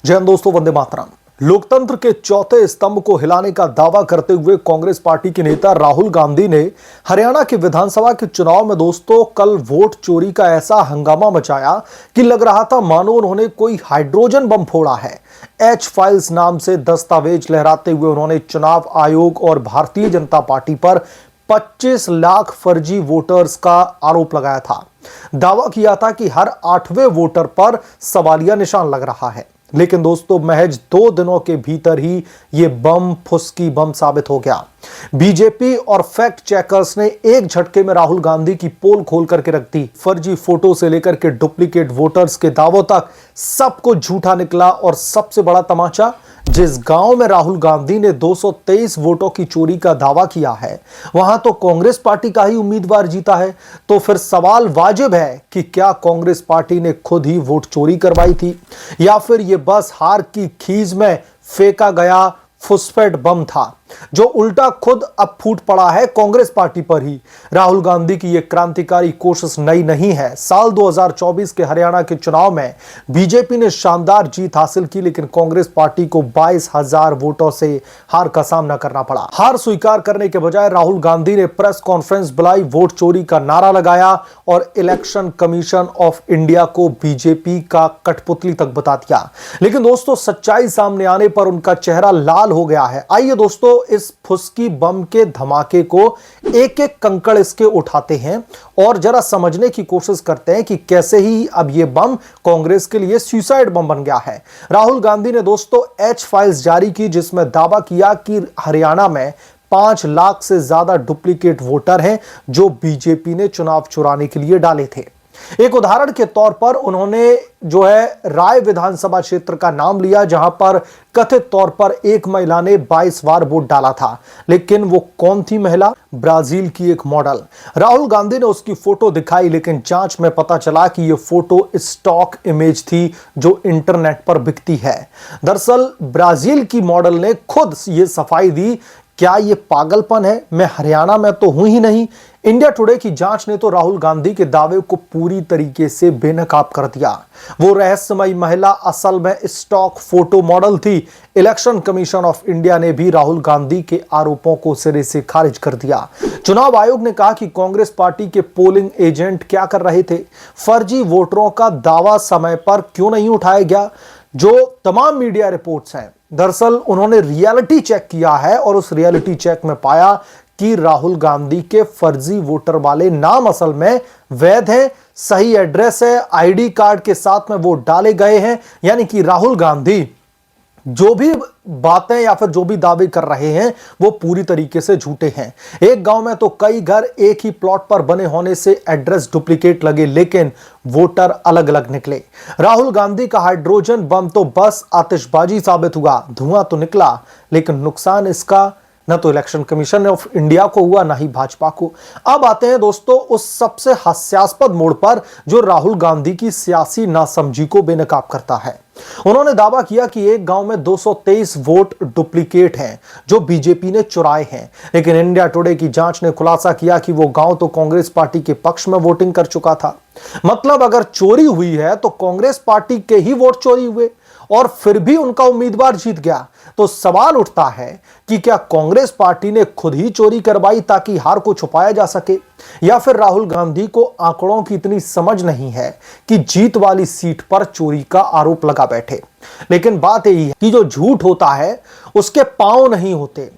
जय हिंद दोस्तों, वंदे मातरम। लोकतंत्र के चौथे स्तंभ को हिलाने का दावा करते हुए कांग्रेस पार्टी के नेता राहुल गांधी ने हरियाणा के विधानसभा के चुनाव में दोस्तों कल वोट चोरी का ऐसा हंगामा मचाया कि लग रहा था मानो उन्होंने कोई हाइड्रोजन बम फोड़ा है। एच फाइल्स नाम से दस्तावेज लहराते हुए उन्होंने चुनाव आयोग और भारतीय जनता पार्टी पर 25 लाख फर्जी वोटर्स का आरोप लगाया था। दावा किया था कि हर 8वें वोटर पर सवालिया निशान लग रहा है। लेकिन दोस्तों महज 2 दिनों के भीतर ही यह बम फुसकी बम साबित हो गया। बीजेपी और फैक्ट चेकर्स ने एक झटके में राहुल गांधी की पोल खोल करके रख दी। फर्जी फोटो से लेकर के डुप्लीकेट वोटर्स के दावों तक सब कुछ झूठा निकला। और सबसे बड़ा तमाचा, जिस गांव में राहुल गांधी ने 223 वोटों की चोरी का दावा किया है, वहां तो कांग्रेस पार्टी का ही उम्मीदवार जीता है। तो फिर सवाल वाजिब है कि क्या कांग्रेस पार्टी ने खुद ही वोट चोरी करवाई थी या फिर यह बस हार की खीज में फेंका गया फुसफेट बम था जो उल्टा खुद अब फूट पड़ा है कांग्रेस पार्टी पर ही। राहुल गांधी की यह क्रांतिकारी कोशिश नई नहीं है। साल 2024 के हरियाणा के चुनाव में बीजेपी ने शानदार जीत हासिल की, लेकिन कांग्रेस पार्टी को 22,000 वोटों से हार का सामना करना पड़ा। हार स्वीकार करने के बजाय राहुल गांधी ने प्रेस कॉन्फ्रेंस बुलाई, वोट चोरी का नारा लगाया और इलेक्शन कमीशन ऑफ इंडिया को बीजेपी का कठपुतली तक बता दिया। लेकिन दोस्तों सच्चाई सामने आने पर उनका चेहरा लाल हो गया है। आइए दोस्तों इस फुसकी बम के धमाके को एक एक कंकड़ इसके उठाते हैं और जरा समझने की कोशिश करते हैं कि कैसे ही अब यह बम कांग्रेस के लिए सुसाइड बम बन गया है। राहुल गांधी ने दोस्तों एच फाइल्स जारी की, जिसमें दावा किया कि हरियाणा में 5 लाख से ज्यादा डुप्लीकेट वोटर हैं जो बीजेपी ने चुनाव चुराने के लिए डाले थे। एक उदाहरण के तौर पर उन्होंने राय विधानसभा क्षेत्र का नाम लिया, जहां पर कथित तौर पर एक महिला ने 22 बार वोट डाला था। लेकिन वो कौन थी महिला? ब्राजील की एक मॉडल। राहुल गांधी ने उसकी फोटो दिखाई, लेकिन जांच में पता चला कि यह फोटो स्टॉक इमेज थी जो इंटरनेट पर बिकती है। दरअसल ब्राजील की मॉडल ने खुद यह सफाई दी, क्या यह पागलपन है? मैं हरियाणा में तो हूं ही नहीं। इंडिया टुडे की जांच ने तो राहुल गांधी के दावे को पूरी तरीके से बेनकाब कर दिया। वो रहस्यमयी महिला असल में स्टॉक फोटो मॉडल थी। इलेक्शन कमीशन ऑफ इंडिया ने भी राहुल गांधी के आरोपों को सिरे से खारिज कर दिया। चुनाव आयोग ने कहा कि कांग्रेस पार्टी के पोलिंग एजेंट क्या कर रहे थे? फर्जी वोटरों का दावा समय पर क्यों नहीं उठाया गया? जो तमाम मीडिया रिपोर्ट्स हैं, दरअसल उन्होंने रियलिटी चेक किया है और उस रियलिटी चेक में पाया कि राहुल गांधी के फर्जी वोटर वाले नाम असल में वैध हैं, सही एड्रेस है, आईडी कार्ड के साथ में वोट डाले गए हैं। यानी कि राहुल गांधी जो भी बातें या फिर जो भी दावे कर रहे हैं वो पूरी तरीके से झूठे हैं। एक गांव में तो कई घर एक ही प्लॉट पर बने होने से एड्रेस डुप्लीकेट लगे, लेकिन वोटर अलग अलग निकले। राहुल गांधी का हाइड्रोजन बम तो बस आतिशबाजी साबित हुआ, धुआं तो निकला, लेकिन नुकसान इसका न तो इलेक्शन कमीशन ऑफ इंडिया को हुआ, ना ही भाजपा को। अब आते हैं दोस्तों उस सबसे हास्यास्पद मोड़ पर जो राहुल गांधी की सियासी नासमझी को बेनकाब करता है। उन्होंने दावा किया कि एक गांव में 223 वोट डुप्लीकेट हैं जो बीजेपी ने चुराए हैं। लेकिन इंडिया टुडे की जांच ने खुलासा किया कि वो गांव तो कांग्रेस पार्टी के पक्ष में वोटिंग कर चुका था। मतलब अगर चोरी हुई है तो कांग्रेस पार्टी के ही वोट चोरी हुए और फिर भी उनका उम्मीदवार जीत गया। तो सवाल उठता है कि क्या कांग्रेस पार्टी ने खुद ही चोरी करवाई ताकि हार को छुपाया जा सके, या फिर राहुल गांधी को आंकड़ों की इतनी समझ नहीं है कि जीत वाली सीट पर चोरी का आरोप लगा बैठे। लेकिन बात यही है कि जो झूठ होता है उसके पांव नहीं होते।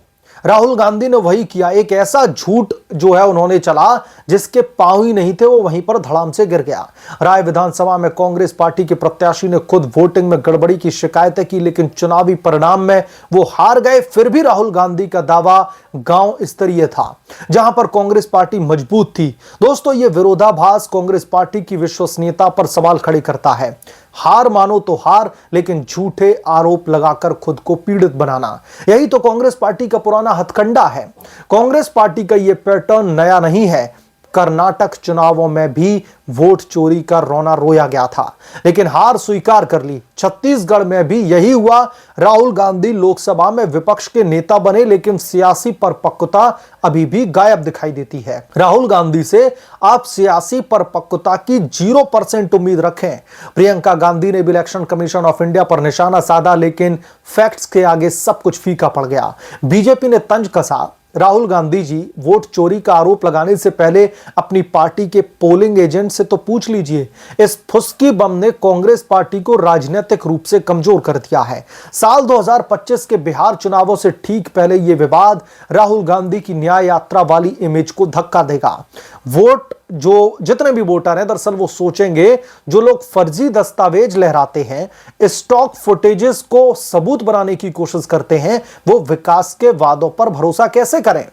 राहुल गांधी ने वही किया, एक ऐसा झूठ जो है उन्होंने चला जिसके पांव ही नहीं थे, वो वहीं पर धड़ाम से गिर गया। राय विधानसभा में कांग्रेस पार्टी के प्रत्याशी ने खुद वोटिंग में गड़बड़ी की शिकायतें की, लेकिन चुनावी परिणाम में वो हार गए। फिर भी राहुल गांधी का दावा गांव स्तरीय था जहां पर कांग्रेस पार्टी मजबूत थी। दोस्तों ये विरोधाभास कांग्रेस पार्टी की विश्वसनीयता पर सवाल खड़े करता है। हार मानो तो हार, लेकिन झूठे आरोप लगाकर खुद को पीड़ित बनाना, यही तो कांग्रेस पार्टी का पुराना हथकंडा है। कांग्रेस पार्टी का यह पैटर्न नया नहीं है। कर्नाटक चुनावों में भी वोट चोरी का रोना रोया गया था, लेकिन हार स्वीकार कर ली। छत्तीसगढ़ में भी यही हुआ। राहुल गांधी लोकसभा में विपक्ष के नेता बने, लेकिन सियासी परिपक्वता अभी भी गायब दिखाई देती है। राहुल गांधी से आप सियासी परिपक्वता की 0% उम्मीद रखें। प्रियंका गांधी ने भी इलेक्शन कमीशन ऑफ इंडिया पर निशाना साधा, लेकिन फैक्ट्स के आगे सब कुछ फीका पड़ गया। बीजेपी ने तंज कसा। राहुल गांधी जी वोट चोरी का आरोप लगाने से पहले अपनी पार्टी के पोलिंग एजेंट से तो पूछ लीजिए। इस फुस्की बम ने कांग्रेस पार्टी को राजनीतिक रूप से कमजोर कर दिया है। साल 2025 के बिहार चुनावों से ठीक पहले यह विवाद राहुल गांधी की न्याय यात्रा वाली इमेज को धक्का देगा। वोट जो जितने भी वोटर हैं, दरअसल वो सोचेंगे जो लोग फर्जी दस्तावेज लहराते हैं, स्टॉक फुटेजेस को सबूत बनाने की कोशिश करते हैं, वो विकास के वादों पर भरोसा कैसे करें।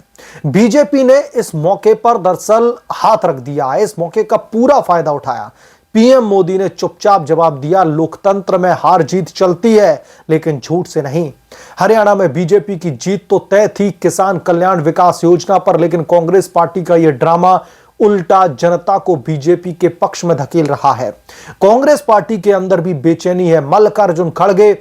बीजेपी ने इस मौके पर दरअसल हाथ रख दिया है, इस मौके का पूरा फायदा उठाया। पीएम मोदी ने चुपचाप जवाब दिया, लोकतंत्र में हार जीत चलती है, लेकिन झूठ से नहीं। हरियाणा में बीजेपी की जीत तो तय थी किसान कल्याण विकास योजना पर, लेकिन कांग्रेस पार्टी का यह ड्रामा उल्टा जनता को बीजेपी के पक्ष में धकेल रहा है। कांग्रेस पार्टी के अंदर भी बेचैनी है। मल्लिकार्जुन खड़गे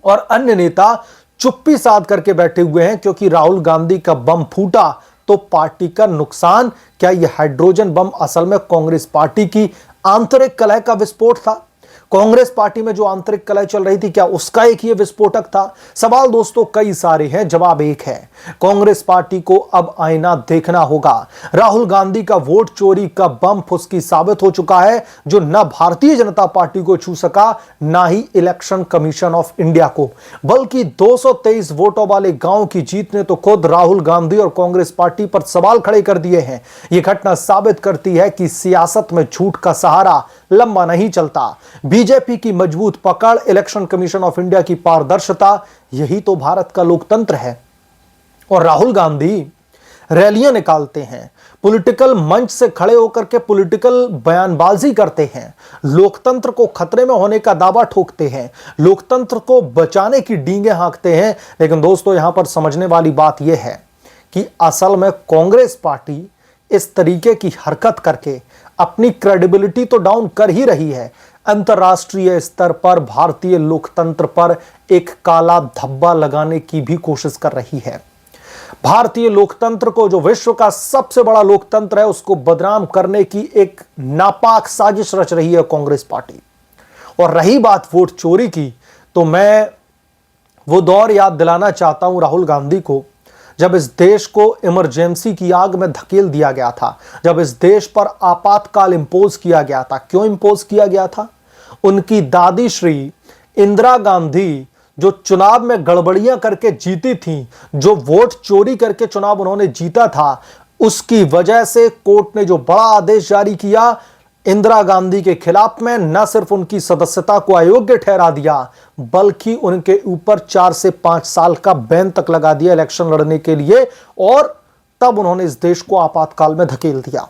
और अन्य नेता चुप्पी साध करके बैठे हुए हैं, क्योंकि राहुल गांधी का बम फूटा तो पार्टी का नुकसान। क्या यह हाइड्रोजन बम असल में कांग्रेस पार्टी की आंतरिक कलह का विस्फोट था? कांग्रेस पार्टी में जो आंतरिक कलह चल रही थी, क्या उसका एक ये विस्फोटक था? सवाल दोस्तों कई सारे हैं, जवाब एक है। कांग्रेस पार्टी को अब आईना देखना होगा। राहुल गांधी का वोट चोरी का बम फुसकी साबित हो चुका है, जो न भारतीय जनता पार्टी को छू सका, ना ही इलेक्शन कमीशन ऑफ इंडिया को, बल्कि 223 वोटों वाले गांव की जीत ने तो खुद राहुल गांधी और कांग्रेस पार्टी पर सवाल खड़े कर दिए हैं। यह घटना साबित करती है कि सियासत में झूठ का सहारा लंबा नहीं चलता। बीजेपी की मजबूत पकड़, इलेक्शन कमीशन ऑफ इंडिया की पारदर्शिता, यही तो भारत का लोकतंत्र है। और राहुल गांधी रैलियां निकालते हैं, पॉलिटिकल मंच से खड़े होकर के पॉलिटिकल बयानबाजी करते हैं, लोकतंत्र को खतरे में होने का दावा ठोकते हैं, लोकतंत्र को बचाने की डींगे हाँकते हैं। लेकिन दोस्तों यहां पर समझने वाली बात यह है कि असल में कांग्रेस पार्टी इस तरीके की हरकत करके अपनी क्रेडिबिलिटी तो डाउन कर ही रही है। अंतर्राष्ट्रीय स्तर पर भारतीय लोकतंत्र पर एक काला धब्बा लगाने की भी कोशिश कर रही है। भारतीय लोकतंत्र को, जो विश्व का सबसे बड़ा लोकतंत्र है, उसको बदनाम करने की एक नापाक साजिश रच रही है कांग्रेस पार्टी। और रही बात वोट चोरी की, तो मैं वो दौर याद दिलाना चाहता हूं राहुल गांधी को, जब इस देश को इमरजेंसी की आग में धकेल दिया गया था, जब इस देश पर आपातकाल इंपोज किया गया था। क्यों इंपोज किया गया था? उनकी दादी श्री इंदिरा गांधी जो चुनाव में गड़बड़ियां करके जीती थी, जो वोट चोरी करके चुनाव उन्होंने जीता था, उसकी वजह से कोर्ट ने जो बड़ा आदेश जारी किया इंदिरा गांधी के खिलाफ में, न सिर्फ उनकी सदस्यता को अयोग्य ठहरा दिया, बल्कि उनके ऊपर 4 से 5 साल का बैन तक लगा दिया इलेक्शन लड़ने के लिए। और तब उन्होंने इस देश को आपातकाल में धकेल दिया।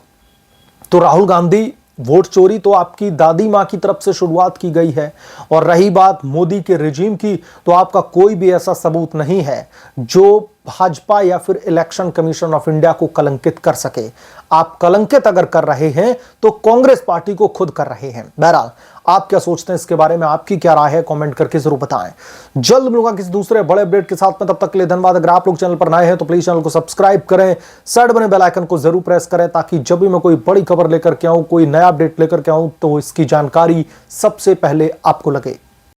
तो राहुल गांधी, वोट चोरी तो आपकी दादी मां की तरफ से शुरुआत की गई है। और रही बात मोदी के रिजीम की, तो आपका कोई भी ऐसा सबूत नहीं है जो भाजपा या फिर इलेक्शन कमीशन ऑफ इंडिया को कलंकित कर सके। आप कलंकित अगर कर रहे हैं तो कांग्रेस पार्टी को खुद कर रहे हैं। बहरहाल आप क्या सोचते हैं इसके बारे में, आपकी क्या राय है, कमेंट करके जरूर बताएं। जल्द मिलूंगा किसी दूसरे बड़े अपडेट के साथ में, तब तक के लिए धन्यवाद। अगर आप लोग चैनल पर नए हैं तो प्लीज चैनल को सब्सक्राइब करें, साइड बने बेल आइकन को जरूर प्रेस करें, ताकि जब भी मैं कोई बड़ी खबर लेकर के आऊं, कोई नया अपडेट लेकर के आऊं, तो इसकी जानकारी सबसे पहले आपको लगे।